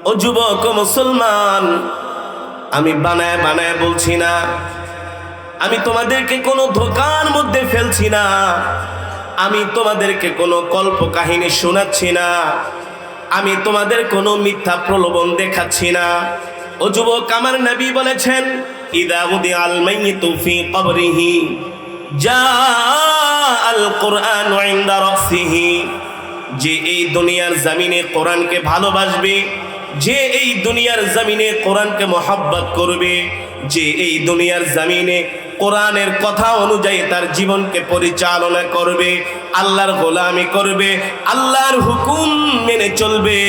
ও যুবক ও মুসলমান, আমি বানায় বানায় বলছি না, আমি তোমাদেরকে কোনো ধোঁকার মধ্যে ফেলছি না, আমি তোমাদেরকে কোনো কল্প কাহিনী শোনাচ্ছি না, আমি তোমাদের কোনো মিথ্যা প্রলোভন দেখাচ্ছি না। ও যুবক, আমার নবী বলেছেন, ইদা উদিআল মাইয়িতু ফি কবরিহি জাআল কুরআনু ইনদা রাসিহি, যে এই দুনিয়ার জমিনে কোরআনকে ভালোবাসবে, যে এই দুনিয়ার জমিনে কোরআনকে মহব্বত করবে, যে এই দুনিয়ার জমিনে কোরআনের কথা অনুযায়ী তার জীবনকে পরিচালনা করবে, আল্লাহর গোলামি করবে, আল্লাহর হুকুম মেনে চলবে,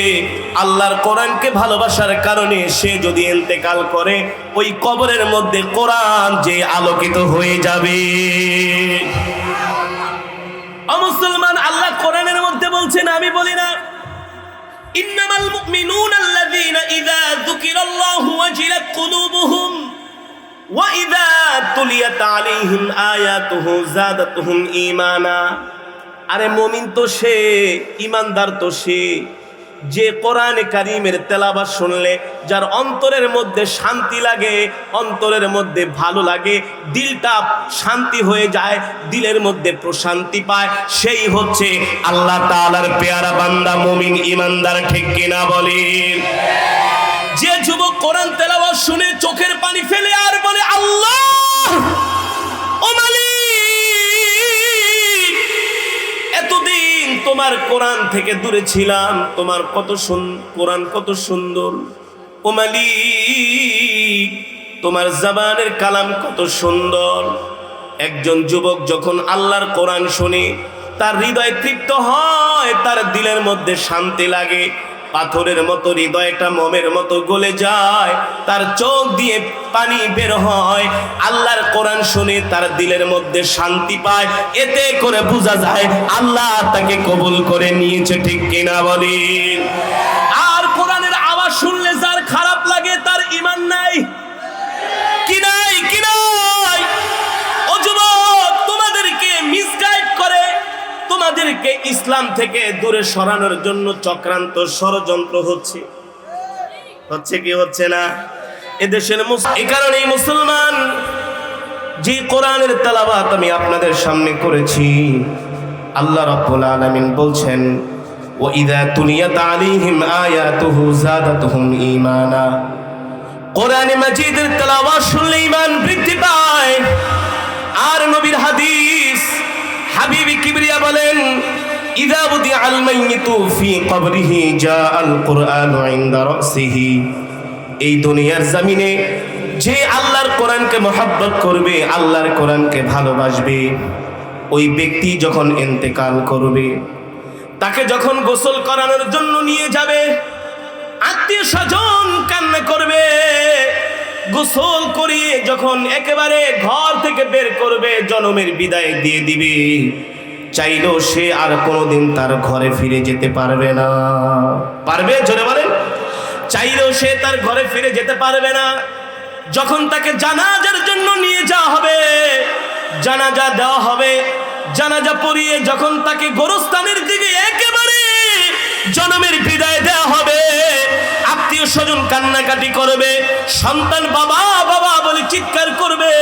আল্লাহর কোরআনকে ভালোবাসার কারণে সে যদি ইন্তেকাল করে, ওই কবরের মধ্যে কোরআন যে আলোকিত হয়ে যাবে। ও মুসলমান, আল্লাহ কোরআনের মধ্যে বলছেন, আমি বলি না, ইন্নামাল মুমিনুনা আল্লাযীনা ইযা যুকিরাল্লাহু ওয়াজিলাত কুলুবুহুম ওয়া ইযা তুলিয়াত আলাইহিম আয়াতুহু যাদাতুহুম ঈমানা। আরে মুমিন তো সে, ঈমানদার তো সে, যে কোরআনে কারীমের তেলাওয়াত শুনলে যার অন্তরের মধ্যে শান্তি লাগে, অন্তরের মধ্যে ভালো লাগে, দিলটা শান্তি হয়ে যায়, দিলের মধ্যে প্রশান্তি পায়, সেই হচ্ছে আল্লাহ তাআলার পেয়ারা বান্দা মুমিন ঈমানদার। ঠিক কিনা বলেন? যে যুবক কোরআন তেলাওয়াত শুনে চোখের পানি ফেলে আর বলে, আল্লাহ ও মালিক, এতদিন তোমার কোরআন থেকে দূরে ছিলাম, তোমার কোরআন কত সুন্দর, ও মালিক তোমার জবানের কালাম কত সুন্দর। একজন যুবক যখন আল্লাহর কোরআন শুনে তার হৃদয় তৃপ্ত হয়, তার দিলের মধ্যে শান্তি লাগে, পাথরের মতো হৃদয়টা মোমের মতো গলে যায়, তার চোখ দিয়ে পানি বের হয়, আল্লাহর কোরআন শুনে তার দিলের মধ্যে শান্তি পায়, এতে করে বোঝা যায় আল্লাহ তাকে কবুল করে নিয়েছে। ঠিক কিনা বলেন? আর কোরআনের আওয়াজ শুনলে যার খারাপ লাগে তার ঈমান নাই, কি নাই, কি নাই? ও যুবক, তোমাদেরকে মিসগাইড করে, তোমাদেরকে ইসলাম থেকে দূরে সরানোর জন্য চক্রান্ত ষড়যন্ত্র হচ্ছে কি হচ্ছে না? এদেশের এই কারণেই মুসলমান, যে কোরআনের তেলাওয়াত আমি আপনাদের সামনে করেছি, আল্লাহ রাব্বুল আলামিন বলছেন, ওয়া ইযা তুলিয়াত আলাইহিম আয়াতুহু যাদাতুহুম ঈমানা। কোরআনে মাজিদের তেলাওয়াত শুনলে ঈমান বৃদ্ধি পায়। আর নবীর হাদিস, হাবিবি কিবরিয়া বলেন, ইযা বুদিআল মাইয়িতু ফি কবরিহি জাআল কুরআনু ইনদা রাসিহি। এই দুনিয়ার জমিনে যে আল্লাহর কোরআনকে মহব্বত করবে, আল্লাহর কোরআনকে ভালোবাসবে, ওই ব্যক্তি যখন ইন্তেকাল করবে, তাকে যখন গোসল করানোর জন্য নিয়ে যাবে, আত্মীয় স্বজন কান্না করবে, গোসল করিয়ে যখন একেবারে ঘর থেকে বের করবে, জনমের বিদায় দিয়ে দিবে, চাইলেও সে আর কোনোদিন তার ঘরে ফিরে যেতে পারবে না। পারবে? জোরে বলেন। চাইলেও সে তার ঘরে ফিরে যেতে পারবে না। যখন তাকে জানাজার জন্য নিয়ে যাওয়া হবে, জানাজা দেওয়া হবে, জানাজা পড়িয়ে যখন তাকে গোরস্থানের দিকে একেবারে জনমের বিদায় দেওয়া হবে, আত্মীয় স্বজন কান্নাকাটি করবে, সন্তান বাবা বাবা বলে চিৎকার করবে,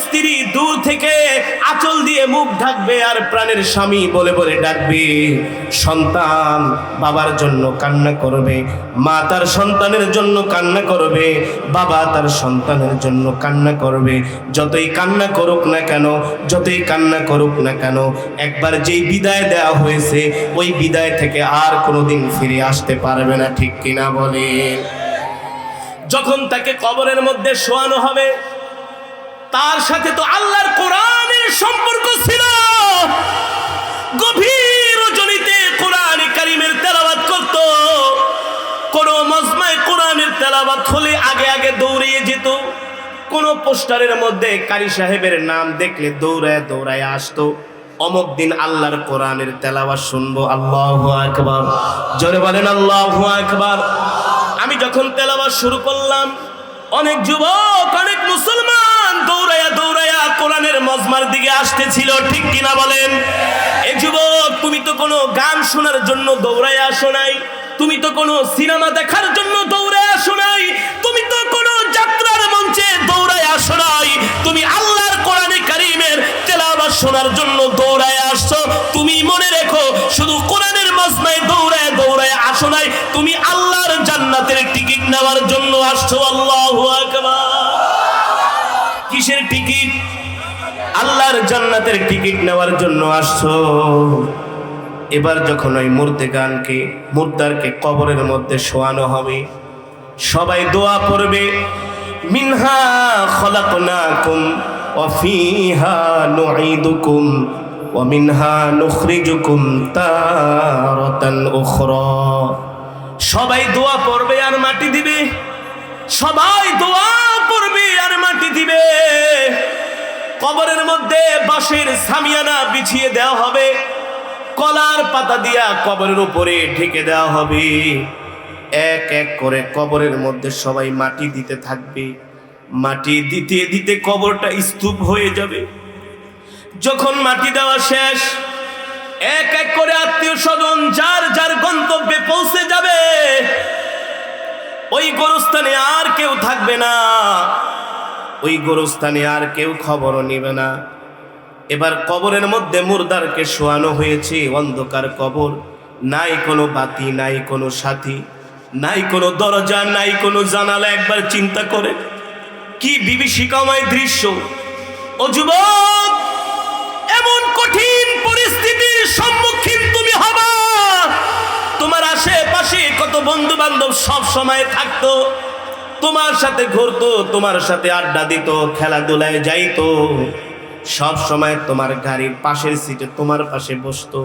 স্ত্রী দূর থেকে আঁচল দিয়ে মুখ ঢাকবে, আর প্রাণের স্বামী বলে বলে ডাকবে। সন্তান বাবার জন্য কান্না করবে, মা তার সন্তানের জন্য কান্না করবে, বাবা তার সন্তানের জন্য কান্না করবে। যতই কান্না করুক না কেন, যতই কান্না করুক না কেন, একবার যেই বিদায় দেওয়া হয়েছে, ওই বিদায় থেকে আর কোনোদিন ফিরে আসতে পারবে না। ঠিক কিনা বলে? যখন তাকে কবরের মধ্যে শোয়ানো হবে, তার সাথে তো আল্লাহর কোরআনের সম্পর্ক ছিল, গভীর রজনীতে কোরআনে কারীমের তেলাওয়াত করত। কোন মজমায় কোরআনের তেলাওয়াত হলে আগে আগে দৌড়িয়ে যেত, কোন পোস্টারের মধ্যে কারি সাহেবের নাম দেখলে দৌড়ায় দৌড়ায় আসতো, অমুক দিন আল্লাহর কোরআনের তেলাওয়াত শুনবো। আল্লাহু আকবার, জোরে বলেন আল্লাহু আকবার। আমি যখন তেলাওয়াত শুরু করলাম, অনেক যুবক, অনেক মুসলমান দৌড়ায়া দৌড়ায়া কোরআনের মজমার দিকে আসতেছিল। ঠিক কিনা বলেন? এই যুবক, তুমি তো কোনো গান শোনার জন্য দৌড়ায়া আসো নাই, তুমি তো কোনো সিনেমা দেখার জন্য নেওয়ার জন্য আসছো? আল্লাহু আকবার। কিসের টিকিট? আল্লাহর জান্নাতের টিকিট নেওয়ার জন্য আসছো। এবার যখন ওই মুর্দারকে কবরের মধ্যে শোয়ানো হবে, সবাই দোয়া পড়বে, মিনহা খলাকনাকুম ওয়া ফিহা নুঈদুকুম ওয়া মিনহা নুখরিজুকুম তারাতান উখরা। সবাই দোয়া পড়বে আর মাটি দিবে, সবাই দোয়া পড়বে আর মাটি দিবে। কবরের মধ্যে বাঁশের সামিয়ানা বিছিয়ে দেওয়া হবে, কলার পাতা দিয়া কবরের উপরে ঢেকে দেওয়া হবে। এক এক করে কবরের মধ্যে সবাই মাটি দিতে থাকবে। মাটি দিতে দিতে কবরটা স্তূপ হয়ে যাবে। যখন মাটি দেওয়া শেষ, এক এক করে আত্মীয় স্বজন যার যার গন্তব্যে পৌঁছে যাবে। ওই গোরস্থানে আর কেউ থাকবে না, ওই গোরস্থানে আর কেউ খবরও নেবে না। এবার কবরের মধ্যে মুর্দারকে শোয়ানো হয়েছে, অন্ধকার কবর, নাই কোনো বাতি, নাই কোনো সাথী, নাই কোনো দরজা, নাই কোনো জানালা। একবার চিন্তা করে কি বিভীষিকাময় দৃশ্য। ও যুবক, এমন কঠিন পরিস্থিতির সম্মুখীন তুমি হবা। তোমার আশেপাশে কত বন্ধু বান্ধব সব সময় থাকতো, তোমার সাথে ঘুরতো, তোমার সাথে আড্ডা দিত, খেলাধুলায় যাইতো, সব সময় তোমার গাড়ির পাশের সিটে তোমার পাশে বসতো।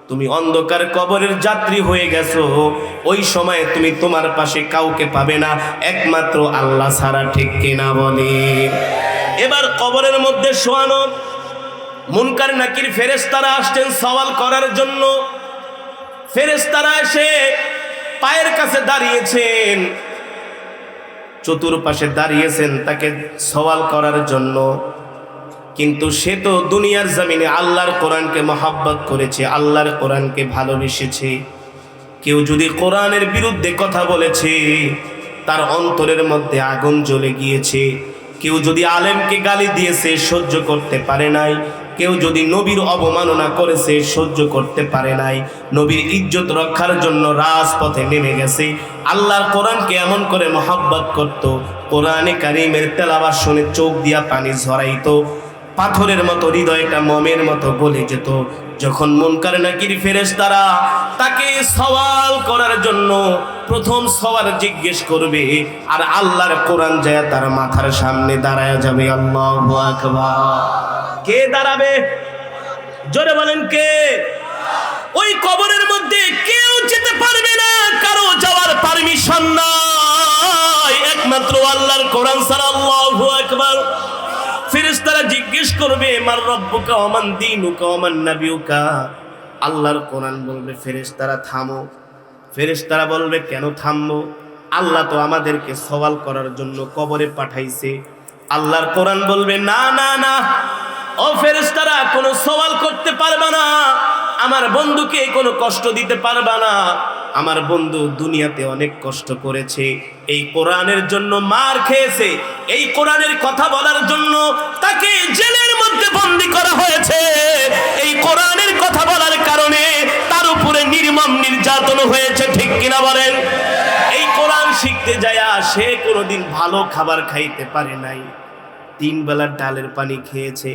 তুমি অন্ধকার কবরের যাত্রী হয়ে গেছো। ওই সময় তুমি তোমার পাশে কাউকে পাবে না, একমাত্র আল্লাহ ছাড়া। ঠিক কিনা বলে? এবার কবরের মধ্যে শোয়ানো মুনকার নাকির ফেরেশতারা আসছেন সওয়াল করার জন্য। ফেরেশতারা এসে পায়ের কাছে দাঁড়িয়েছেন, চতুর্পাশে দাঁড়িয়েছেন তাকে সওয়াল করার জন্য। কিন্তু সে তো দুনিয়ার জমিনে আল্লাহর কোরআনকে মহব্বত করেছে, আল্লাহর কোরআনকে ভালোবেসেছে। কেউ যদি কোরআনের বিরুদ্ধে কথা বলেছে, তার অন্তরের মধ্যে আগুন জ্বলে গিয়েছে। কেউ যদি আলেমকে গালি দিয়েছে, সহ্য করতে পারে নাই। কেউ যদি নবীর অবমাননা করেছে, সহ্য করতে পারে নাই। নবীর ইজ্জত রক্ষার জন্য রাজপথে নেমে গেছে। আল্লাহর কোরআনকে এমন করে মহব্বত করত, কোরআনে কারীমের তেলাওয়াত শুনে চোখ দিয়া পানি ঝরাইতো, পাথরের মতো হৃদয়টা মোমের মতো গলে যেত। যখন মুনকার নাকির ফেরেশতারা তাকে সওয়াল করার জন্য প্রথম সওয়াল জিজ্ঞেস করবে, আর আল্লাহর কোরআন যায় তার মাথার সামনে দাঁড়ায় যাবে। আল্লাহু আকবার। কে দাঁড়াবে? জোরে বলেন কে? ওই কবরের মধ্যে কেউ যেতে পারবে না, কারো যাওয়ার পারমিশন নাই, একমাত্র আল্লাহর কোরআন ছাড়া। আল্লাহু আকবার। ফেরেশতারা জিজ্ঞেস করবে, মার রব্বুকা ওয়া মান দীনুকা ওয়া মান নাবিয়ুকা। আল্লাহর কোরআন বলবে, ফেরেশতারা থামো। ফেরেশতারা বলবে, কেন থামবো? আল্লাহ তো আমাদেরকে সওয়াল করার জন্য কবরে পাঠাইছে। আল্লাহর কোরআন বলবে, না না না, ও ফেরেশতারা, কোনো সওয়াল করতে পারবে না, আমার বন্ধুকে কোনো কষ্ট দিতে পারবে না। আমার বন্ধু দুনিয়াতে অনেক কষ্ট করেছে, এই কোরআনের জন্য মার খেয়েছে, এই কোরআনের কথা বলার জন্য তাকে জেলের মধ্যে বন্দী করা হয়েছে। এই কোরআনের কথা বলার কারণে তার উপরে নির্মম নির্যাতন হয়েছে। ঠিক কিনা বলেন? এই কোরআন শিখতে যায় সে কোনোদিন ভালো খাবার খাইতে পারে নাই, 3 বেলার ডালের পানি খেয়েছে।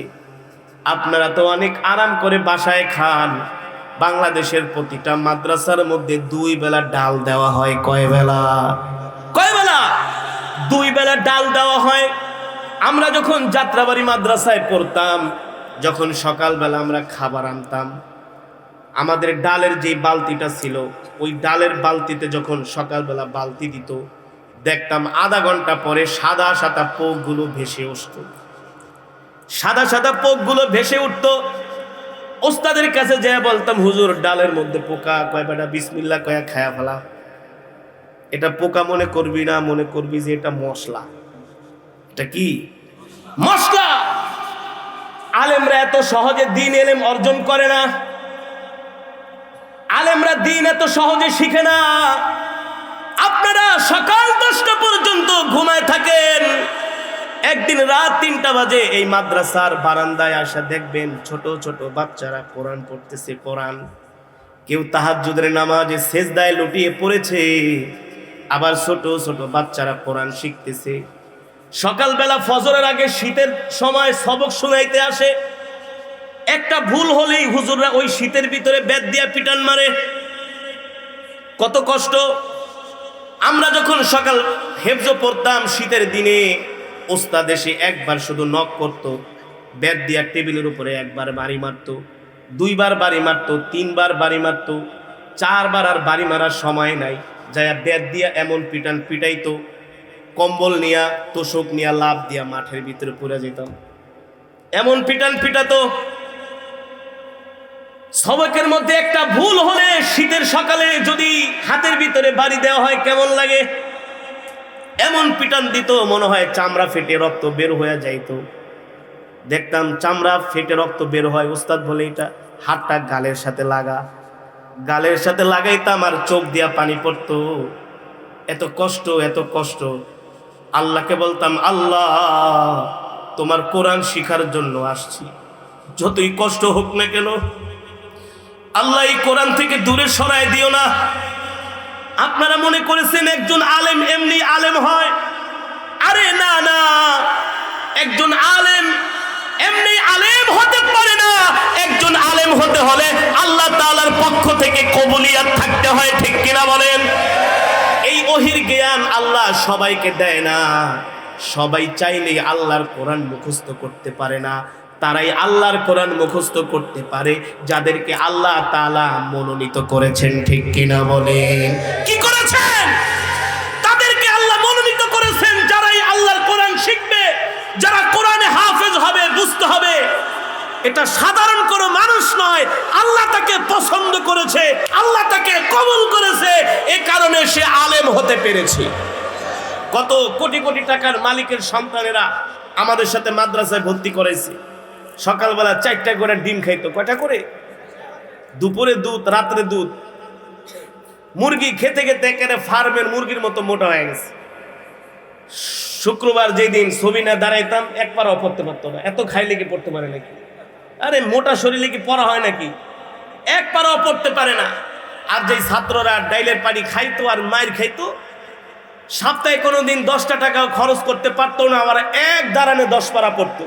আপনারা তো অনেক আরাম করে বাসায় খান। বাংলাদেশের প্রতিটা মাদ্রাসার মধ্যে 2 বেলা ডাল দেওয়া হয়। কয় বেলা? 2 বেলা ডাল দেওয়া হয়। আমরা যখন যাত্রাবাড়ি মাদ্রাসায় পড়তাম, যখন সকালবেলা আমরা খাবার আনতাম, আমাদের ডালের যে বালতিটা ছিল, ওই ডালের বালতিতে যখন সকালবেলা বালতি দিত, দেখতাম আধা ঘন্টা পরে সাদা সাদা পোকগুলো ভেসে উঠত। সাদা সাদা পোকগুলো ভেসে উঠত। ওস্তাদের কাছে যেয়ে বলতাম, হুজুর ডালের মধ্যে পোকা। কয় বেটা বিসমিল্লাহ কয়া খায়া ফেলা। এটা পোকা মনে করবি না, মনে করবি যে এটা মশলা। এটা কি? মশলা। আলেমরা এত সহজে দ্বীন ইলম অর্জন করে না, আলেমরা দ্বীন এত সহজে শিখে না। আপনারা সকাল 10টা পর্যন্ত ঘুমায় থাকেন, একদিন রাত 3টা বাজে এই মাদ্রাসার বারান্দায় আসা দেখবেন ছোট ছোট বাচ্চারা কোরআন পড়তেছে। কোরআন কেউ তাহাজ্জুদের নামাজে সেজদায় লুটিয়ে পড়েছে, আবার ছোট ছোট বাচ্চারা কোরআন শিখতেছে। সকালবেলা ফজরের আগে শীতের সময় সবক শুনাইতে আসে, একটা ভুল হলেই হুজুররা ওই শীতের ভিতরে বেত দিয়া পিটান মারে। কত কষ্ট। আমরা যখন সকাল হেফজ পড়তাম শীতের দিনে, ওস্তাদ এসে একবার শুধু নক করতো, বেত দিয়া টেবিলের উপরে একবার বাড়ি মারতো, দুইবার বাড়ি মারতো, তিনবার বাড়ি মারতো, চারবার আর বাড়ি মারার সময় নাই, যায়া বেত দিয়া এমন পিটান পিটাইতো, কম্বল নিয়া তোষক নিয়া লাভ দিয়া মাঠের ভিতরে পড়ে যেতাম। এমন পিটান পিটাতো। সবকের মধ্যে একটা ভুল হলে শীতের সকালে যদি হাতের ভিতরে বাড়ি দেওয়া হয় কেমন লাগে? এমন পিটান দিত মনে হয় চামড়া ফেটে রক্ত বের হয়ে যাইতো। দেখতাম চামড়া ফেটে রক্ত বের হয়, উস্তাদ বলে এটা হাতটা গালের সাথে লাগা। গালের সাথে লাগাইতাম আর চোখ দিয়া পানি পড়তো। এত কষ্ট, এত কষ্ট। আল্লাহকে বলতাম, আল্লাহ তোমার কোরআন শিখার জন্য আসছি, যতই কষ্ট হোক না কেন আল্লাহ এই কোরআন থেকে দূরে সরায় দিও না। আপনারা মনে করেছেন একজন আলেম এমনি আলেম হয়? আরে না না, একজন আলেম এমনি আলেম হতে পারে না। একজন আলেম হতে হলে আল্লাহ তাআলার পক্ষ থেকে কবুলিয়াত থাকতে হয়, ঠিক কিনা বলেন? এই ওহির জ্ঞান আল্লাহ সবাইকে দেয় না। সবাই চাইলেই আল্লাহর কোরআন মুখস্থ করতে পারে না। তারাই আল্লাহর কোরআন মুখস্থ করতে পারে যাদেরকে আল্লাহ তাআলা মনোনীত করেছেন, ঠিক কিনা বলেন? কি করেছেন? তাদেরকে আল্লাহ মনোনীত করেছেন, যারাই আল্লাহর কোরআন শিখবে, যারা কোরআনে হাফেজ হবে, বুঝতে হবে। এটা সাধারণ কোনো মানুষ নয়, আল্লাহ তাকে পছন্দ করেছে, আল্লাহ তাকে কবুল করেছে, এ কারণে সে আলেম হতে পেরেছে। কত কোটি কোটি টাকার মালিকের সন্তানেরা আমাদের সাথে মাদ্রাসায় ভর্তি করেছে। সকালবেলা 4টা করে ডিম খাইতো। কয়টা করে? দুপুরে দুধ, রাত্রে দুধ। মুরগি খেতে খেতে একেবারে ফার্মের মুরগির মতো মোটা হয়ে গেছে। শুক্রবার যেদিন ছবি না দাঁড়াইতাম একবারও পড়তে পারতো না। এত খাইলে কি পড়তে পারে নাকি? আরে মোটা শরীরে কি পড়া হয় নাকি? একবারও পড়তে পারে না। আর যেই ছাত্ররা ডাইলের পানি খাইতো আর মায়ের খাইতো, সপ্তাহে কোনোদিন 10টা টাকা খরচ করতে পারতো না, আবার এক দাঁড়ানে 10 পারা পড়তো।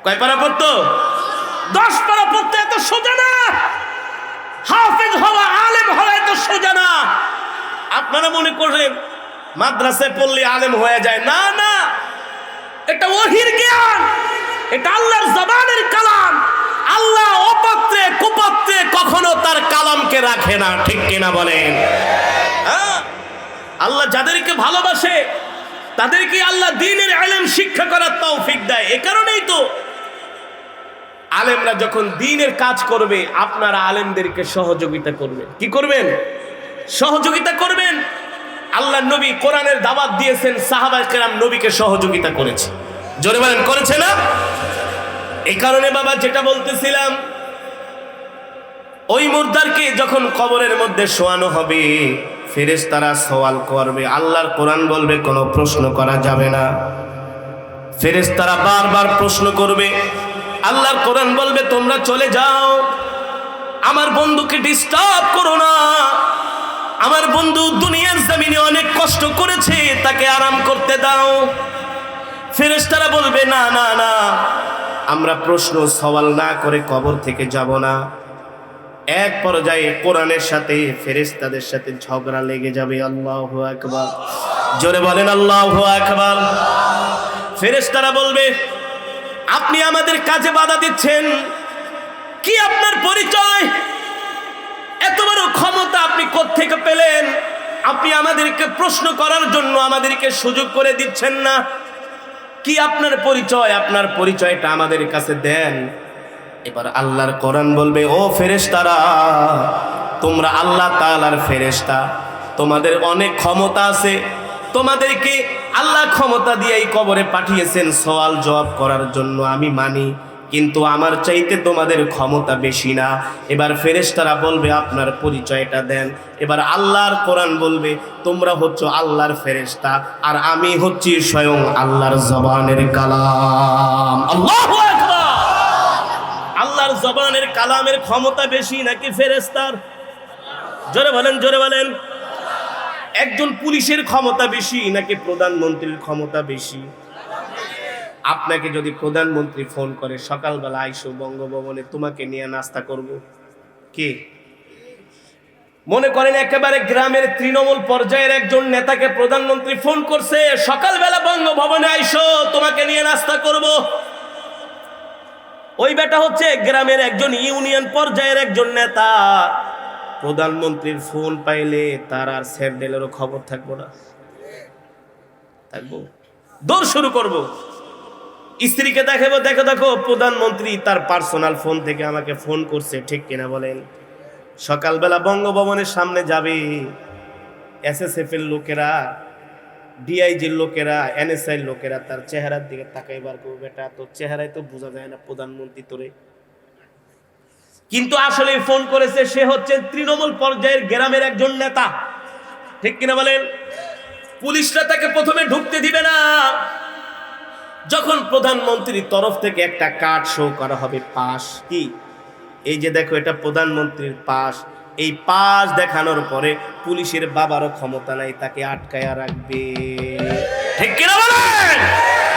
কয় পারা পড়তো? 10 পারা পড়তে এত সোজা না। হাফেজ হওয়া, আলেম হওয়া এত সোজা না। আপনারা মনে করেন মাদ্রাসায় পড়লে আলেম হয়ে যায়? না না, এটা ওহির জ্ঞান, এটা আল্লাহর জবানের কালাম। আল্লাহ অপাত্রে কুপাত্রে কখনো তার কালামকে রাখে না, ঠিক কিনা বলেন? হ্যাঁ, আল্লাহ যাদেরকে ভালোবাসে তাদেরকে আল্লাহ দ্বীনের ইলম শিক্ষা করার তৌফিক দেয়। এই কারণেই তো আলেমরা যখন দ্বীনের কাজ করবে, আপনারা আলেমদেরকে সহযোগিতা করবেন। কি করবেন? সহযোগিতা করবেন। আল্লাহ নবী কোরআনের দাওয়াত দিয়েছেন, সাহাবায়ে কেরাম নবীকে সহযোগিতা করেছে। জোরে বলেন, করেছে না? এই কারণে বাবা যেটা বলতেছিলাম, ওই মুর্দারকে যখন কবরের মধ্যে শোয়ানো হবে, ফেরেশতারা সওয়াল করবে। আল্লাহর কোরআন বলবে কোনো প্রশ্ন করা যাবে না। ফেরেশতারা বারবার প্রশ্ন করবে। আল্লাহর কোরআন বলবে তোমরা চলে যাও, আমার বন্ধুকে ডিস্টার্ব করো না। আমার বন্ধু দুনিয়ার জমিনে অনেক কষ্ট করেছে, তাকে আরাম করতে দাও। ফেরেশতারা বলবে না না না, আমরা প্রশ্ন সওয়াল না করে কবর থেকে যাব না। এক পর্যায়ে কোরআনের সাথে ফেরেশতাদের সাথে ঝগড়া লেগে যাবে। আল্লাহু আকবার। জোরে বলেন আল্লাহু আকবার। ফেরেশতারা বলবে আপনি আমাদের কাজে বাধা দিচ্ছেন, কি আপনার পরিচয়? এত বড় ক্ষমতা আপনি কোত্থেকে পেলেন? আপনি আমাদেরকে প্রশ্ন করার জন্য আমাদেরকে সুযোগ করে দিচ্ছেন না। কি আপনার পরিচয়? আপনার পরিচয়টা আমাদের কাছে দেন। এবার আল্লাহর কোরআন বলবে ও ফেরেশতারা, তোমরা আল্লাহ তাআলার ফেরেশতা, তোমাদের অনেক ক্ষমতা আছে, তোমাদেরকে আল্লাহ ক্ষমতা দিয়ে এই কবরে পাঠিয়েছেন সওয়াল জবাব করার জন্য, আমি মানি, কিন্তু আমার চাইতে তোমাদের ক্ষমতা বেশি না। এবার ফেরেশতারা বলবে আপনার পরিচয়টা দেন। এবার আল্লাহর কোরআন বলবে তোমরা হচ্ছে আল্লাহর ফেরেশতা আর আমি হচ্ছি স্বয়ং আল্লাহর জবানের কালাম। আল্লাহু আকবার। আল্লাহর জবানের কালামের ক্ষমতা বেশি নাকি ফেরেশতার? জোরে বলেন, জোরে বলেন। একজন পুলিশের ক্ষমতা বেশি নাকি প্রধানমন্ত্রীর ক্ষমতা বেশি? আপনাকে যদি প্রধানমন্ত্রী ফোন করে সকালবেলা আইসো বঙ্গভবনে, তোমাকে নিয়ে নাস্তা করব, কে? মনে করেন একেবারে গ্রামের তৃণমূল পর্যায়ের একজন নেতাকে প্রধানমন্ত্রী ফোন করছে, সকালবেলা বঙ্গভবনে আইসো, তোমাকে নিয়ে নাস্তা করব। ওই বেটা হচ্ছে গ্রামের একজন ইউনিয়ন পর্যায়ের একজন নেতা। প্রধানমন্ত্রীর ফোন পাইলে তার আর স্যান্ডেলেরও খবর থাকবো না, থাকবো, দৌড় শুরু করব। স্ত্রীকে দেখাবো, দেখো দেখো প্রধানমন্ত্রী তার পার্সোনাল ফোন থেকে আমাকে ফোন করছে, ঠিক কিনা বলেন? সকালবেলা বঙ্গভবনের সামনে যাবে, এসএসএফ এর লোকেরা, ডিআইজির লোকেরা, এনএসআই লোকেরা তার চেহারার দিকে তাকাইবার করবে, বেটা তোর চেহারায় তো বোঝা যায় না প্রধানমন্ত্রী তোরে। কিন্তু আসলে ফোন করেছে সে হচ্ছে তৃণমূল পর্যায়ের গ্রামের একজন নেতা, ঠিক কিনা বলেন? পুলিশরা তাকে প্রথমে ঢুকতে দিবে না। যখন প্রধানমন্ত্রীর তরফ থেকে একটা কার্ড শো করা হবে, পাস, কি এই যে দেখো এটা প্রধানমন্ত্রীর পাস, এই পাস দেখানোর পরে পুলিশের বাবারও ক্ষমতা নাই তাকে আটকায়া রাখবে, ঠিক কিনা বলেন?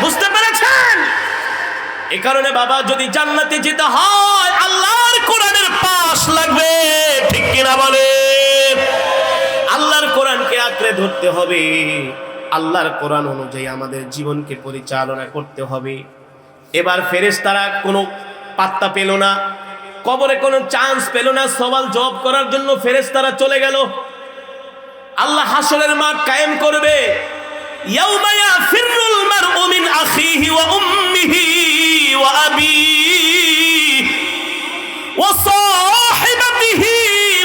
বুঝতে পেরেছেন? এ কারণে বাবা যদি জান্নাতে যেতে হয় আল্লাহর কোরআনের পাস লাগবে, ঠিক কিনা বলেন? আল্লাহর কোরআনকে আঁকড়ে ধরতে হবে, আল্লাহর কোরআন অনুযায়ী আমাদের জীবনকে পরিচালনা করতে হবে। এবার ফেরেশতারা কোনো পাত্তা পেল না, কবরে কোনো চান্স পেল না, সওয়াল জবাব করার জন্য ফেরেশতারা চলে গেল। আল্লাহ হাসরের মাঠ কায়েম করবে, ইয়াউমা ইয়াফিরুল মারউ মিন আখিহি ওয়া উম্মিহি ওয়া আবিহি ওয়া সাহিবাতিহি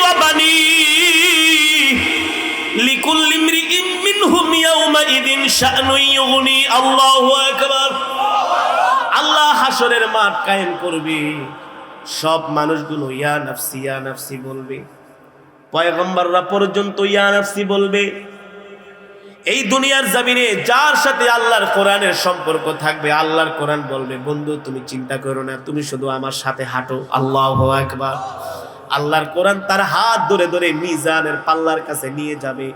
ওয়া বানিহি লিকুল্লি ইমরিইন মিনহুম ইয়াউমা ইযিন শা'নুন ইউগনি। আল্লাহু আকবার। আল্লাহ হাসরের মাঠ কায়েম করবে, সব মানুষগুলো ইয়া নাফসি বলবে, পয়গম্বররা পর্যন্ত ইয়া নাফসি বলবে। এই দুনিয়ার জমিনে যার সাথে আল্লাহর কোরআনের সম্পর্ক থাকবে, আল্লাহর কোরআন বলবে বন্ধু তুমি চিন্তা করো না, তুমি শুধু আমার সাথে হাঁটো। আল্লাহু আকবার। আল্লাহর কোরআন তার হাত ধরে ধরে মিজানের পাল্লার কাছে নিয়ে যাবে।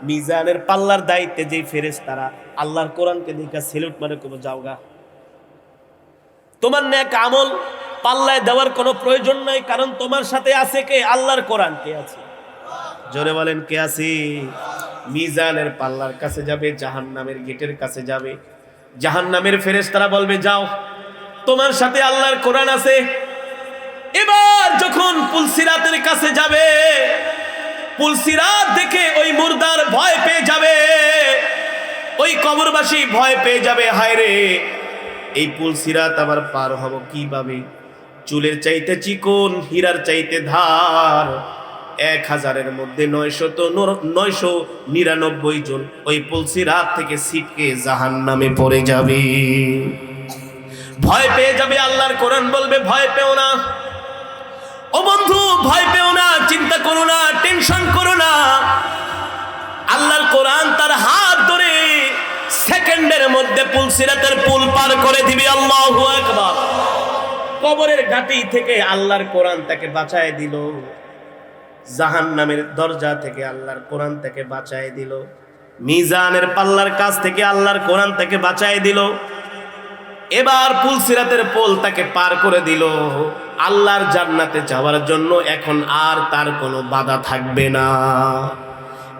মিজানের পাল্লার দায়িত্বে যে ফেরেশতারা আল্লাহর কোরআনকে দেখে সেলুট মারে, কোনো যাওগা, তোমার নেক আমল পাল্লায় দেওয়ার কোনো প্রয়োজন নাই, কারণ তোমার সাথে আছে কে? আল্লাহর কোরআন। কে আছে? জোরে বলেন, কে আছে? মিজানের পাল্লার কাছে যাবে, জাহান্নামের গেটের কাছে যাবে। জাহান্নামের ফেরেশতারা বলবে যাও, তোমার সাথে আল্লাহর কোরআন আছে। এবার যখন পুলসিরাতের কাছে যাবে, পুলসিরাত দেখে ওই মুর্দার ভয় পেয়ে যাবে, ওই কবরবাসী ভয় পেয়ে যাবে, হায় রে এই পুলসিরাত আবার পার হব কিভাবে? চুলের চাইতে চিকন, হীরার চাইতে ধার, 1000-এর মধ্যে 999 জন ওই পুলসিরাত থেকে ছিটকে জাহান্নামে পড়ে যাবে। ভয় পেয়ে যাবে। আল্লাহর কোরআন বলবে ভয় পেও না ও বন্ধু, ভয় পেও না, চিন্তা করো না, টেনশন করো না। আল্লাহর কোরআন তার হাত ধরে সেকেন্ডের মধ্যে পুলসিরাতের পুল পার করে দিবে। আল্লাহু আকবার। কবরের ঘাটি থেকে আল্লাহর কোরআন তাকে বাঁচায় দিল, জাহান্নামের দরজা থেকে আল্লাহর কোরআন তাকে বাঁচায় দিল, মিজানের পাল্লার কাছ থেকে আল্লাহর কোরআন তাকে বাঁচায় দিল। এবার পুলসিরাতের পোল তাকে পার করে দিল। আল্লাহর জান্নাতে যাওয়ার জন্য এখন আর তার কোনো বাধা থাকবে না।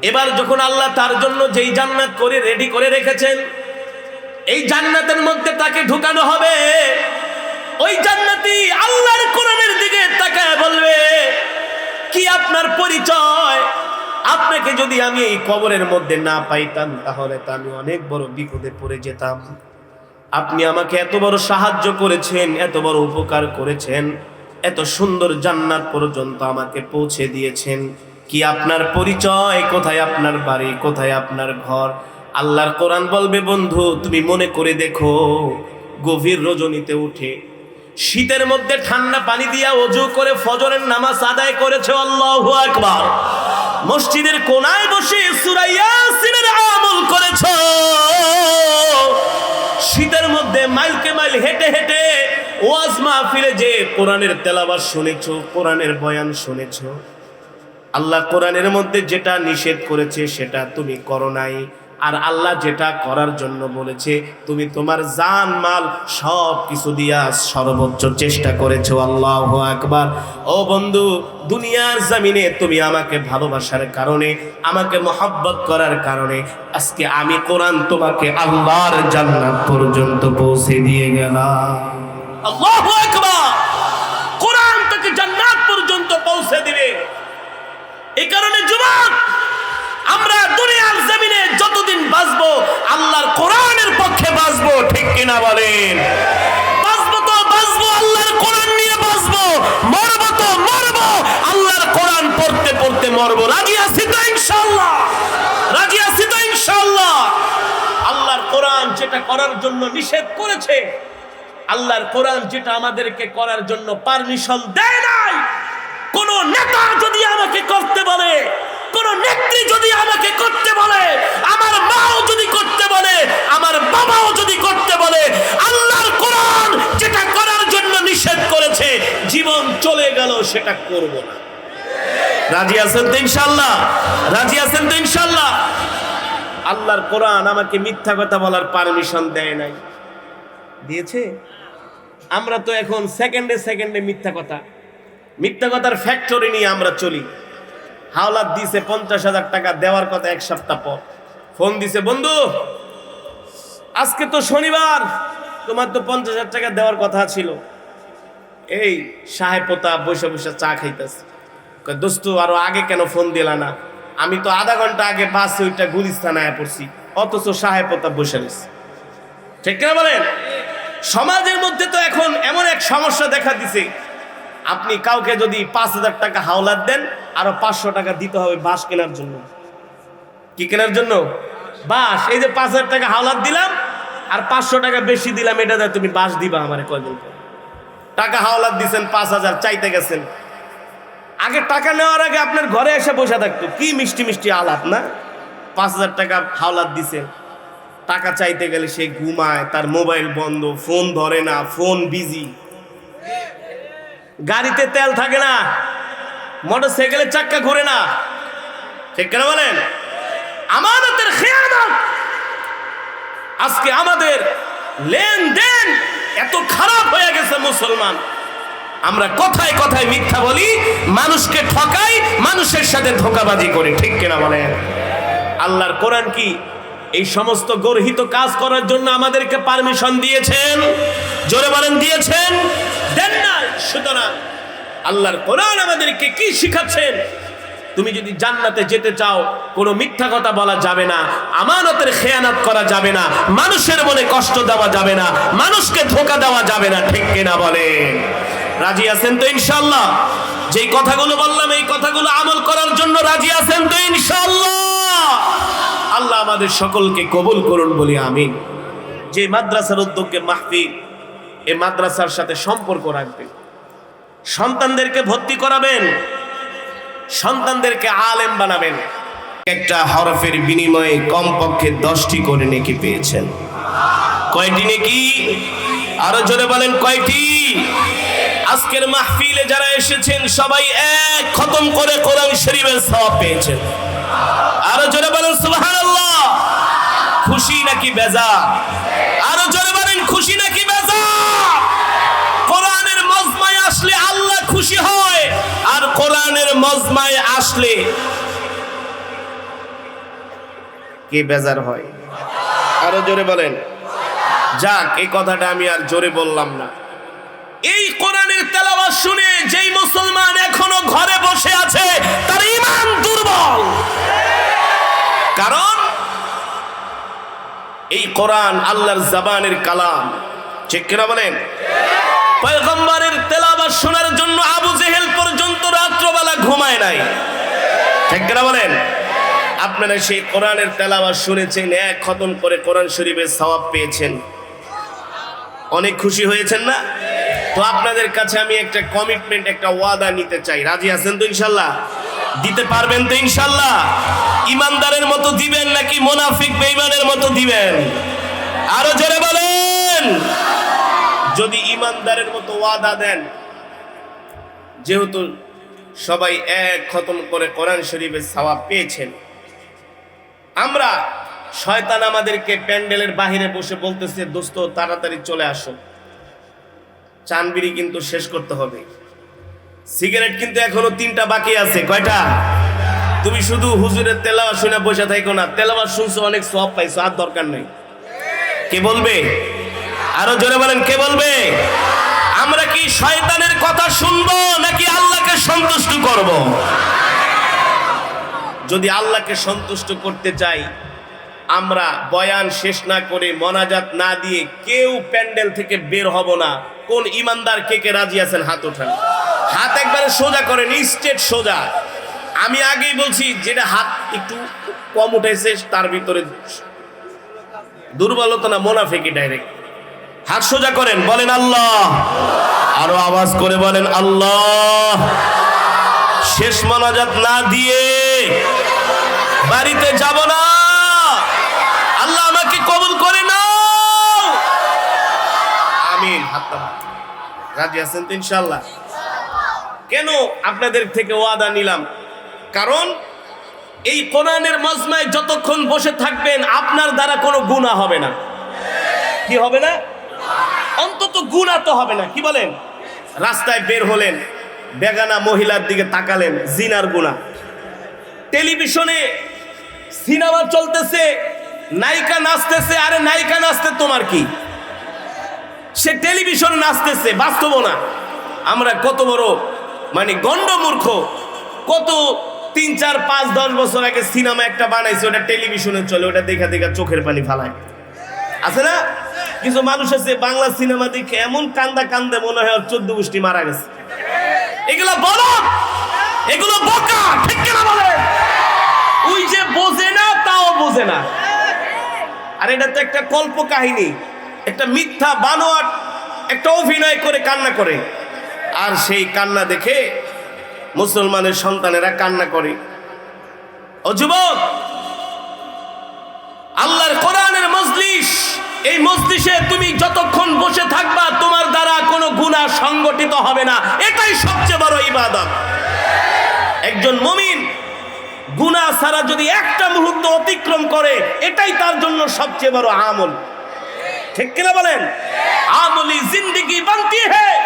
এবার যখন আল্লাহ তার জন্য যেই জান্নাত করে রেডি করে রেখেছেন, এই জান্নাতের মধ্যে তাকে ঢুকানো হবে। ওই জান্নাতি আল্লাহর কোরআনের দিকে তাকায় বলবে, কি আপনার পরিচয়? আপনাকে যদি আমি এই কবরের মধ্যে না পাইতাম তাহলে তো আমি অনেক বড় বিপদে পড়ে যেতাম। আপনি আমাকে এত বড় সাহায্য করেছেন, এত বড় উপকার করেছেন, এত সুন্দর জান্নাত পর্যন্ত আমাকে পৌঁছে দিয়েছেন। কি আপনার পরিচয়? কোথায় আপনার বাড়ি? কোথায় আপনার ঘর? আল্লাহর কোরআন বলবে বন্ধু তুমি মনে করে দেখো, গভীর রজনীতে উঠে শীতের মধ্যে ঠান্ডা পানি দিয়া ওযু করে ফজরের নামাজ আদায় করেছে। আল্লাহু আকবার। মসজিদের কোনায় বসে সূরা ইয়াসিনের আমল করেছো। শীতের মধ্যে মাইলকে মাইল হেঁটে হেঁটে ওয়াজ মাহফিলে যে কোরআনের তেলাওয়াত শুনেছো, কোরআনের বয়ান শুনেছো। আল্লাহ কোরআনের মধ্যে যেটা নিষেধ করেছে সেটা তুমি করো নাই, আর আল্লাহ যেটা করার জন্য বলেছে তুমি তোমার জান মাল সব কিছু দিয়া সর্বোচ্চ চেষ্টা করেছো। আল্লাহু আকবার। ও বন্ধু, দুনিয়ার জমিনে তুমি আমাকে ভালোবাসার কারণে, আমাকে মহব্বত করার কারণে আজকে আমি কোরআন তোমাকে আল্লাহর জান্নাত পর্যন্ত পৌঁছে দিয়ে গেলাম। আল্লাহু আকবার। কোরআন তাকে জান্নাত পর্যন্ত পৌঁছে দিবে। এই কারণে যুবক, আমরা দুনিয়ার জমিনে যতদিন বাঁচবো আল্লাহর কোরআনের পক্ষে বাঁচবো, ঠিক কিনা বলেন? বাঁচবো তো বাঁচবো আল্লাহর কোরআন নিয়ে বাঁচবো, মরবো তো মরবো আল্লাহর কোরআন পড়তে পড়তে মরবো। রাজি আছি তো ইনশাআল্লাহ? রাজি আছি তো ইনশাআল্লাহ? আল্লাহর কোরআন যেটা করার জন্য নিষেধ করেছে, আল্লাহর কোরআন যেটা আমাদেরকে করার জন্য পারমিশন দেয় নাই, কোন নেতা যদি আমাকে করতে বলে, কোন নেত্রী যদি আমাকে করতে বলে, আমার মাও যদি করতে বলে, আমার বাবাও যদি করতে বলে, আল্লাহর কোরআন যেটা করার জন্য নিষেধ করেছে জীবন চলে গেল সেটা করব না। রাজি আছেন তো ইনশাআল্লাহ? রাজি আছেন তো ইনশাআল্লাহ? আল্লাহর কোরআন আমাকে মিথ্যা কথা বলার পারমিশন দেয় নাই, দিয়েছে? আমরা তো এখন সেকেন্ডে সেকেন্ডে মিথ্যা কথার ফ্যাক্টরি নিয়ে আমরা চলি। হাওলাত দিছে 50,000 টাকা দেওয়ার কথা, এক সপ্তাহ পর ফোন দিছে, বন্ধু আজকে তো শনিবার, তোমার তো 50,000 টাকা দেওয়ার কথা ছিল। এই সাহেব পোতা বসে বসে চা খাইতেছে। দোস্ত আরো আগে কেন ফোন দিলা না? আমি তো আধা ঘন্টা আগে বাসে ওইটা গুলিস্তানায় পড়ছি, অথচ সাহেব পোতা বসে রয়েছে। ঠিক না বলেন? সমাজের মধ্যে তো এখন এমন এক সমস্যা দেখা দিছে, আপনি কাউকে যদি 5,000 টাকা হাওলাত দেন, আরো 500 টাকা দিতে হবে বাঁশ কেনার জন্য। কি কেনার জন্য? বাঁশ। এই যে 5,000 টাকা হাওলাত দিলাম আর 500 টাকা বেশি দিলাম, এটা দিয়ে তুমি বাঁশ দিবা আমারে কয়দিন পর। টাকা হাওলাত দিছেন 5,000, চাইতে গেছেন। আগে টাকা নেওয়ার আগে আপনার ঘরে এসে বসে থাকতো, কি মিষ্টি মিষ্টি আলাপ না? 5,000 টাকা হাওলাত দিছেন, টাকা চাইতে গেলে সে ঘুমায়, তার মোবাইল বন্ধ, ফোন ধরে না, ফোন বিজি, গাড়িতে তেল থাকে না, মোটর সাইকেলের চাক্কা ঘুরে না। ঠিক কেন বলেন? আমানতের খেয়ানত। আজকে আমাদের লেনদেন এত খারাপ হয়ে গেছে মুসলমান, আমরা কথায় কথায় মিথ্যা বলি, মানুষকে ঠকাই, মানুষের সাথে ধোঁকাবাজি করি। ঠিক কিনা বলেন? আল্লাহর কোরআন কি এই সমস্ত গর্হিত কাজ করার জন্য আমাদেরকে পারমিশন দিয়েছেন? জোরে বলেন, দিয়েছেন? দেন না। সুতরাং আল্লাহর কোরআন আমাদেরকে কি শিখাচ্ছেন? তুমি যদি জান্নাতে যেতে চাও, কোনো মিথ্যা কথা বলা যাবে না, আমানতের খেয়ানত করা যাবে না, মানুষের মনে কষ্ট দেওয়া যাবে না, মানুষকে ধোঁকা দেওয়া যাবে না। ঠিক কিনা বলেন? রাজি আছেন তো ইনশাআল্লাহ? যেই কথাগুলো বললাম এই কথাগুলো আমল করার জন্য রাজি আছেন তো ইনশাআল্লাহ? আল্লাহ আমাদের সকলকে কবুল করুন বলি আমিন। যে মাদ্রাসার উদ্যোগে মাহফিল, এই মাদ্রাসার সাথে সম্পর্ক রাখবেন, সন্তানদেরকে ভর্তি করাবেন, সন্তানদেরকে আলেম বানাবেন। একটা হরফের বিনিময়ে কমপক্ষে 10টি করে নেকি পেয়েছেন। কয়টি নেকি? আরো জোরে বলেন, কয়টি? আজকের মাহফিলে যারা এসেছেন সবাই এক খতম করে কোরআন শরীফের সওয়াব পেয়েছেন। আরো জোরে বলেন সুবহানাল্লাহ। খুশি নাকি বেজার? আরো জোরে বলেন, খুশি নাকি বেজার? কোরআনের মজমায় আসলে আল্লাহ খুশি হয়, আর কোরআনের মজমায় আসলে কে বেজার হয়? আরো জোরে বলেন। যাক, এই কথাটা আমি আর জোরে বললাম না। এই কোরআনের তেলাওয়াত শুনে যেই মুসলমান এখনো ঘরে বসে আছে তার ঈমান দুর্বল। কারণ এই কোরআন আল্লাহর জবানের কালাম। ঠিক কিনা বলেন? পয়গম্বরের তেলাওয়াত শোনার জন্য আবু জেহেল পর্যন্ত রাত্রবেলা ঘুমায় নাই। ঠিক কিনা বলেন? আপনারা সেই কোরআনের তেলাওয়াত শুনেছেন, এক খতম করে কোরআন শরীফের সওয়াব পেয়েছেন, অনেক খুশি হয়েছেন না? তো আপনাদের কাছে আমি একটা কমিটমেন্ট, একটা ওয়াদা নিতে চাই। রাজি আছেন তো ইনশাআল্লাহ? দিতে পারবেন তো ইনশাআল্লাহ? ইমানদারের মতো দিবেন নাকি মুনাফিক বেঈমানের মতো দিবেন? আরো জোরে বলেন। যদি ইমানদারের মতো ওয়াদা দেন, যেহেতু সবাই এক খতম করে কোরআন শরীফের সওয়াব পেয়েছেন। আমরা শয়তান আমাদেরকে প্যান্ডেলের বাহিরে বসে বলতেছে, দোস্ত তাড়াতাড়ি চলে আসো, চানবিড়ি কিন্তু শেষ করতে হবে, সিগারেট কিন্তু এখনো 3টা বাকি আছে। কয়টা? তুমি শুধু হুজুরের তেলাওয়াত শুনে বসে থাকো না, তেলাওয়াত শুনছো, অনেক সওয়াব পাইছো, আর দরকার নেই। কে বলবে? আরো জোরে বলেন, কে বলবে? আমরা কি শয়তানের কথা শুনবো নাকি আল্লাহকে সন্তুষ্ট করব? যদি আল্লাহকে সন্তুষ্ট করতে চাই, আমরা বয়ান শেষ না করে মোনাজাত না দিয়ে কেউ প্যান্ডেল থেকে বের হব না। কোন ইমানদার কে কে রাজি আছেন? হাত ওঠান। হাত একবারে সোজা করেন, স্ট্রেট সোজা। আমি আগেই বলছি, যেটা হাত একটু কম উঠেছে তার ভিতরে দুর্বলতা না মুনাফিকি ডাইরেক্ট। হাত সোজা করেন, বলেন আল্লাহ। আরো আওয়াজ করে বলেন আল্লাহ। শেষ মোনাজাত না দিয়ে বাড়িতে যাব না। আল্লাহ আমাকে কবুল করে নাও, আমিন। হাত রাজি আছেন তো ইনশাআল্লাহ? কেন আপনাদের থেকে ওয়াদা নিলাম? কারণ এই কোরআনের মজমায় যতক্ষণ বসে থাকবেন আপনার দ্বারা কোনো গুনাহ হবে না। কি হবে না? অন্তত গুনাহ তো হবে না। কি বলেন? রাস্তায় বের হলেন, বেগানা মহিলার দিকে তাকালেন, জিনার গুনাহ। টেলিভিশনে সিনেমা চলতেছে, নায়িকা নাচতেছে, আরে নায়িকা নাচতে তোমার কি? সে টেলিভিশনে নাচতেছে, বাস্তব না। আমরা কত বড় মানে গন্ডমূর্খ! কত 3, 4, 5, 10 বছর আগে সিনেমা একটা বানাইছে, ওটা টেলিভিশনে চলে, ওটা দেখা দেখা চোখের পানি ফালায়। আছে না? কিছু মানুষ আছে বাংলা সিনেমা দেখে এমন কান্দা কান্দে মনে হয় 14 গোষ্ঠী মারা গেছে। এগুলো বলো, এগুলো বোকা, ঠিক কিনা বলে? ওই যে বোঝে না, তাও বোঝে না। আর এটা তো একটা কল্প কাহিনী, একটা মিথ্যা বানোয়াট একটা অভিনয় করে কান্না করে। আর সেই কান্না দেখে মুসলমানের সন্তানেরা কান্না করে। ও যুবক, আল্লাহর কোরআনের মজলিস, এই মজলিসে তুমি যতক্ষণ বসে থাকবা তোমার দ্বারা কোনো গুনাহ সংগঠিত হবে না। এটাই সবচেয়ে বড় ইবাদত। একজন মুমিন গুনাহ ছাড়া যদি একটা মুহূর্ত অতিক্রম করে, এটাই তার জন্য সবচেয়ে বড় আমল। ঠিক কিনা বলেন? আমলি জিন্দেগি বানতি হ্যায়।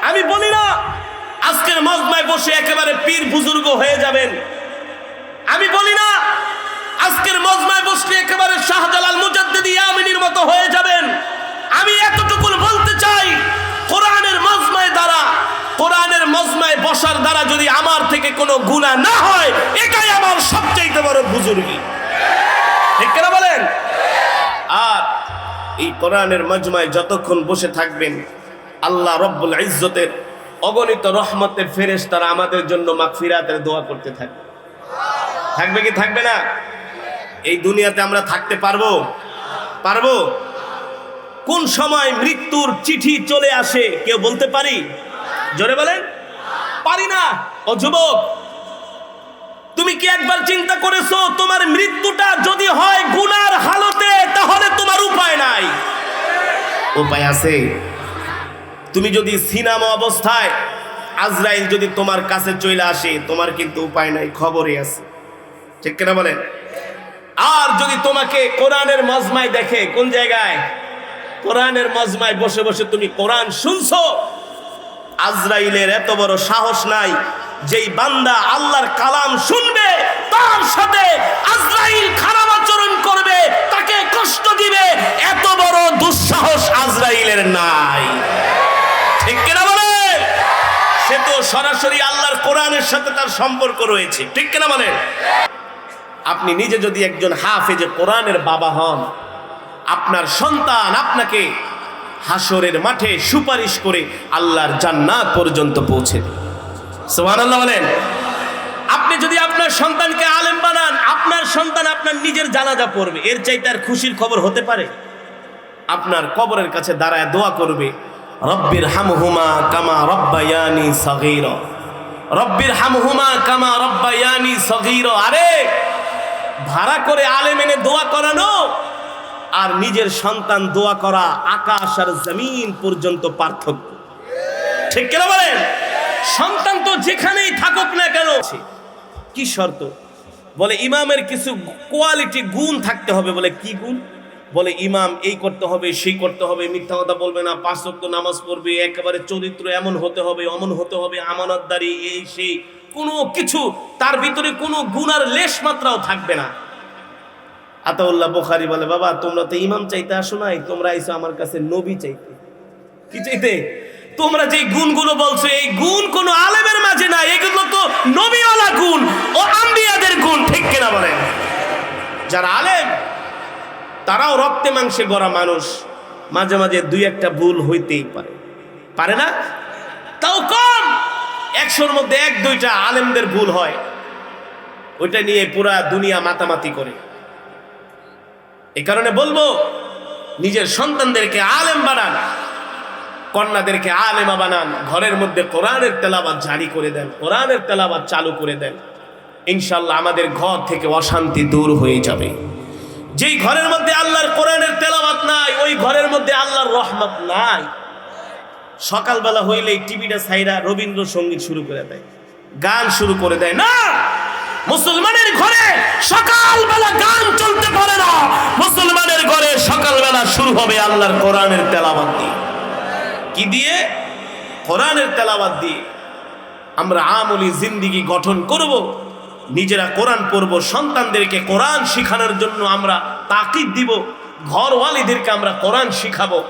আমি বলি না আজকের মজমায় বসে একেবারে পীর বুজুর্গ হয়ে যাবেন। আমি বলি না আজকের মজমায় বসলে একেবারে শাহজালাল মুজাদ্দিদি ইয়ামিনীর মতো হয়ে যাবেন। আমি এতটুকু বলতে চাই, কোরআনের মজমায় দ্বারা, কোরআনের মজমায় বসার দ্বারা যদি আমার থেকে কোনো গুনাহ না হয়, এটাই আমার সবচেয়ে বড় বুজুর্গি। ঠিক কিনা বলেন? আর এই কোরআনের মজমায় যতক্ষণ বসে থাকবেন, আল্লাহ রব্বুল ইজ্জতের অগণিত রহমতের ফেরেশতারা আমাদের জন্য মাগফিরাতের দোয়া করতে থাকবে। থাকবে কি থাকবে না? এই দুনিয়াতে আমরা থাকতে পারবো? পারবো? কোন সময় মৃত্যুর চিঠি চলে আসে কেউ বলতে পারি? জোরে বলেন। পারি না। ও যুবক, তুমি কি একবার চিন্তা করেছো তোমার মৃত্যুটা যদি হয় গুনার হালতে, তাহলে তোমার উপায় নাই? উপায় আছে। তুমি যদি সিনেমা অবস্থায় আজরাইল যদি তোমার কাছে চলে আসে, তোমার কিন্তু উপায় নাই, খবরই আছে। ঠিক কিনা বলেন? আর যদি তোমাকে কোরআনের মজমায় দেখে, কোন জায়গায়? কোরআনের মজমায় বসে বসে তুমি কোরআন শুনছো, আজরাইলের এত বড় সাহস নাই যেই বান্দা আল্লাহর কালাম শুনবে তার সাথে আজরাইল খারাপ আচরণ করবে, তাকে কষ্ট দিবে, এত বড় দুঃসাহস আজরাইলের নাই। ঠিক কিনা বলে? সে তো সরাসরি আল্লাহর কোরআনের সাথে তার সম্পর্ক রয়েছে। ঠিক কিনা বলে? আপনি নিজে যদি একজন হাফেজে কোরআনের বাবা হন, আপনার সন্তান আপনাকে হাসরের মাঠে সুপারিশ করে আল্লাহর জান্নাত পর্যন্ত পৌঁছে দেবে। সুবহানাল্লাহ বলেন। আপনি যদি আপনার সন্তানকে আলেম বানান, আপনার সন্তান আপনার নিজের জানাজা পড়বে, এর চাইতে আর খুশির খবর হতে পারে? আপনার কবরের কাছে দাঁড়ায় দোয়া করবে, রব্বির হামহুমা কামা রব্বায়ানি সগীরা, রব্বির হামহুমা কামা রব্বায়ানি সগীরা। আরে ভাড়া করে আলেম এনে দোয়া করানো আর নিজের সন্তান দোয়া করা, আকাশ আর জমিন পর্যন্ত পার্থক্য। ঠিক কিনা বলেন? সন্তান তো যেখানেই থাকুক না কেন, কি শর্ত? বলে ইমামের কিছু কোয়ালিটি গুণ থাকতে হবে। বলে কি গুণ? বলে ইমাম এই করতে হবে, সেই করতে হবে, মিথ্যা কথা বলবে না, 5 ওয়াক্ত নামাজ পড়বে, একেবারে চরিত্র এমন হতে হবে, অমন হতে হবে, আমানতদারি, এই সেই, কোনো কিছু তার ভিতরে কোনো গুণ আর লেশ মাত্রাও থাকবে না। আতাউল্লাহ বুখারী বলে, বাবা তোমরা তো ইমাম চাইতে আসো নাই, তোমরা আইছো আমার কাছে নবী চাইতে। কি চাইতে? তোমরা যে গুণগুলো বলছো এই গুণ কোনো আলেমের মাঝে নাই, এগুলো তো নবীওয়ালা গুণ ও আম্বিয়াদের গুণ, ঠিক কিনা বলেন? যারা আলেম তারাও রক্তে মাংসে গড়া মানুষ, মাঝে মাঝে 2-1টা ভুল হইতেই পারে, পারে না? তাও কম, 100-র মধ্যে 1-2টা আলেমদের ভুল হয়, ওইটা নিয়ে পুরা দুনিয়া মাতামাতি করে। এই কারণে বলবো, নিজের সন্তানদেরকে আলেম বানান, কন্যাদেরকে আলেমা বানান, ঘরের মধ্যে কোরআনের তেলাওয়াত জারি করে দেন, কোরআনের তেলাওয়াত চালু করে দেন। ইনশাআল্লাহ আমাদের ঘর থেকে অশান্তি দূর হয়ে যাবে। যেই ঘরের মধ্যে আল্লাহর কোরআনের তেলাওয়াত নাই, ওই ঘরের মধ্যে আল্লাহর রহমত নাই। সকালবেলা হইলেই টিভিটা ছাইরা রবীন্দ্রসঙ্গীত শুরু করে দেয়, গান শুরু করে দেয়। না, মুসলমানের ঘরে সকালবেলা গান চলতে পারে না। মুসলমানের ঘরে সকালবেলা শুরু হবে আল্লাহর কোরআনের তেলাওয়াত দিয়ে। কি দিয়ে? কোরআনের তেলাওয়াত দিয়ে। আমরা আমলি জিন্দেগি গঠন করব, নিজেরা কোরআন পড়ব, সন্তানদেরকে কোরআন শিখানোর জন্য আমরা তাকিদ দিব, ঘরওয়ালিদেরকে আমরা কোরআন শিখাবো।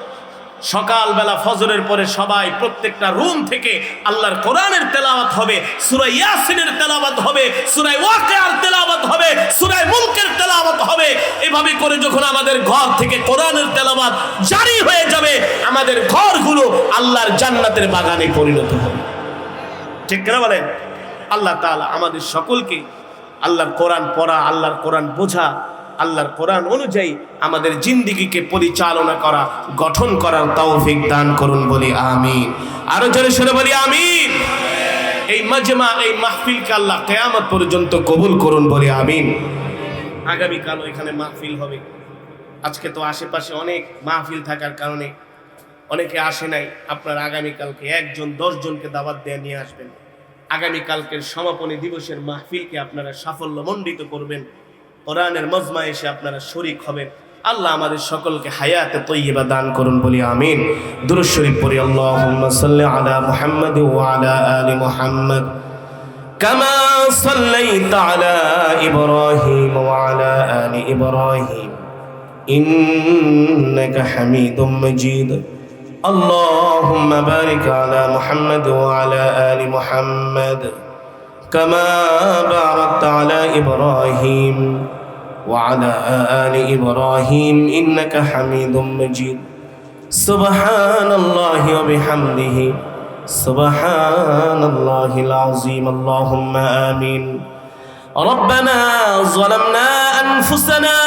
সকালবেলা ফজরের পরে সবাই প্রত্যেকটা রুম থেকে আল্লাহর কোরআনের তেলাওয়াত হবে, সূরা ইয়াসিনের তেলাওয়াত হবে, সূরা ওয়াকিয়ার তেলাওয়াত হবে, সূরা মুলকের তেলাওয়াত হবে। এভাবে করে যখন আমাদের ঘর থেকে কোরআনের তেলাওয়াত জারি হয়ে যাবে, আমাদের ঘরগুলো আল্লাহর জান্নাতের বাগানে পরিণত হবে। ঠিক কিনা বলেন? আল্লাহ তাআলা আমাদের সকলকে আল্লাহর কোরআন পড়া, আল্লাহর কোরআন বোঝা, আল্লাহর কোরআন অনুযায়ী আমাদের জিন্দেগিকে পরিচালনা করা, গঠন করার তৌফিক দান করুন, বলি আমিন। আরো জোরে সরে বলি আমিন। এই মাজমা, এই মাহফিলকে আল্লাহ কিয়ামত পর্যন্ত কবুল করুন, বলি আমিন। আগামীকালও এখানে মাহফিল হবে। আজকে তো আশেপাশে অনেক মাহফিল থাকার কারণে অনেকে আসে নাই। আপনারা আগামীকালকে 1-10 জনকে দাওয়াত দিয়ে নিয়ে আসবেন। আগামীকালকের সমাপনী দিবসের মাহফিলকে আপনারা সাফল্যমণ্ডিত করবেন। কোরআনের মজমা এসে আপনারা শরীক হবেন। আল্লাহ আমাদের সকলকে হায়াতে তয়্যিবা দান করুন, বলি আমিন। দুরূদ শরীফ পড়ি। আল্লাহুম্মা সাল্লি আলা মুহাম্মাদ ওয়া আলা আলি মুহাম্মাদ কামা সাল্লাইতা আলা ইব্রাহিম ওয়া আলা আলি ইব্রাহিম ইন্নাকা হামিদুম মাজিদ। আল্লাহুম্মা বারিক আলা মুহাম্মাদ ওয়া আলা আলি মুহাম্মাদ كما باركت على إبراهيم وعلى آل إبراهيم إنك حميد مجيد. سبحان الله وبحمده سبحان الله العظيم. اللهم آمين. ربنا ظلمنا أنفسنا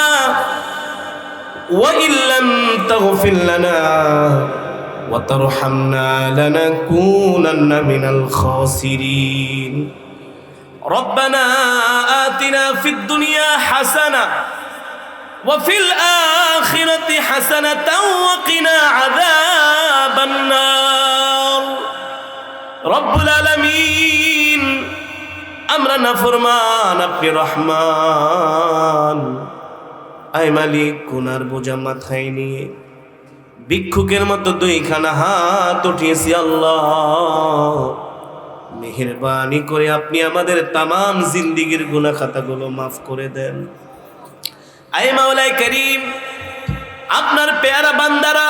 وإن لم تغفر لنا وترحمنا لنكونن من الخاسرين. ربنا آتنا في الدنيا حسنة وفي الآخرة حسنة وقنا عذاب النار. رب العالمين আমরা নাফরমান, আপনি রহমান। আয় মালিক, গুনার বোঝা মাথায় নিয়ে ভিক্ষুকের মতো 2খানা হাত উঠিয়েছি। আল্লাহ মেহেরবানি করে আপনি আমাদের তামাম জিন্দেগির গুনাহ খাতাগুলো মাফ করে দেন। আয় মাওলাই করিম, আপনার পেয়ারা বান্দারা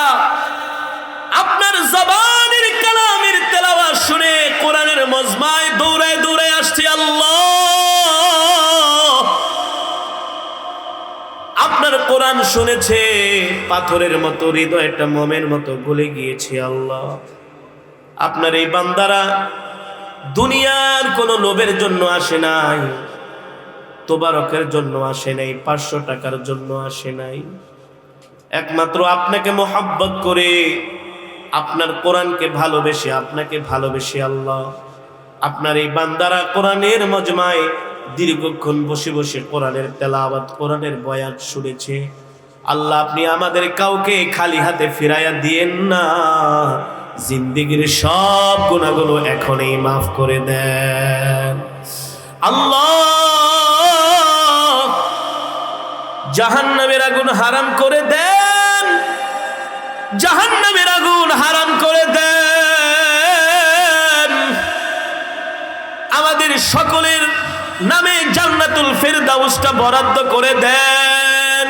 আপনার জবানের কালামের তেলাওয়াত শুনে কোরআনের মজমায় দৌড়ায় দৌড়ায় আসছে। আল্লাহ আপনার কোরআন শুনেছে, পাথরের মতো হৃদয়টা মোমের মতো গলে গিয়েছে। আল্লাহ আপনার এই বান্দারা দুনিয়ার কোনো লোভের জন্য আসে নাই, তোবারকের জন্য আসে নাই, 500 টাকার জন্য আসে নাই। একমাত্র আপনাকে মোহাব্বত করে, আপনার কোরআনকে ভালোবেসে, আপনাকে ভালোবেসে আল্লাহ আপনার এই বান্দারা কোরআনের মজমায় দীর্ঘক্ষণ বসে বসে কোরআনের তেলাওয়াত, কোরআনের বয়ান শুনেছে। আল্লাহ আপনি আমাদের কাউকে খালি হাতে ফিরাইয়া দিয়েন না। জিন্দেগীর সব গুনাহগুলো এখনই মাফ করে দেন আল্লাহ। জাহান্নামের আগুন হারাম করে দেন, জাহান্নামের আগুন হারাম করে দেন। আমাদের সকলের নামে জান্নাতুল ফেরদাউসটা বরাদ্দ করে দেন।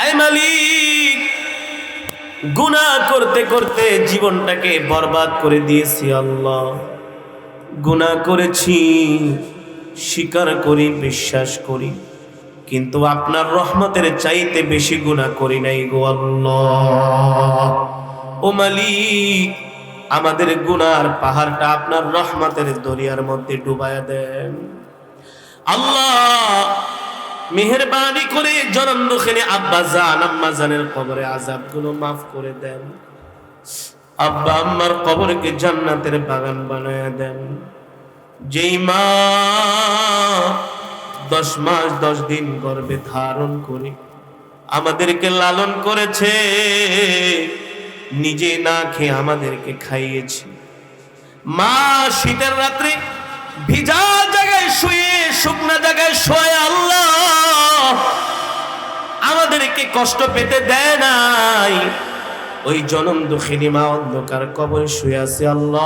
এই মালিক, গুনাহ করতে করতে জীবনটাকে বরবাদ করে দিয়েছি আল্লাহ। গুনাহ করেছি, স্বীকার করি, বিশ্বাস করি, কিন্তু আপনার রহমতের চাইতে বেশি গুনাহ করি নাই গো আল্লাহ। ও মালিক, আমাদের গুনার পাহাড়টা আপনার রহমতের দরিয়ার মধ্যে ডুবায়া দেন আল্লাহ। মেহেরবানি করে জনম দুঃখিনী আব্বা জান আম্মা জানের কবরে আযাবগুলো মাফ করে দেন। আব্বা আম্মার কবরকে জান্নাতের বাগান বানায়া দেন। যেই মা 10 মাস 10 দিন গর্ভে ধারণ করে আমাদেরকে লালন করেছে, নিজে না খেয়ে আমাদেরকে খাইয়েছে, মা শীতের রাত্রে ভিজা জায়গায় শুয়ে শুকনা জায়গায় শোয় আল্লাহ আমাদেরকে কষ্ট পেতে দেয় নাই। ওই জনম দুঃখিনী মা অন্ধকার কবরে শুয়ে আছে আল্লাহ।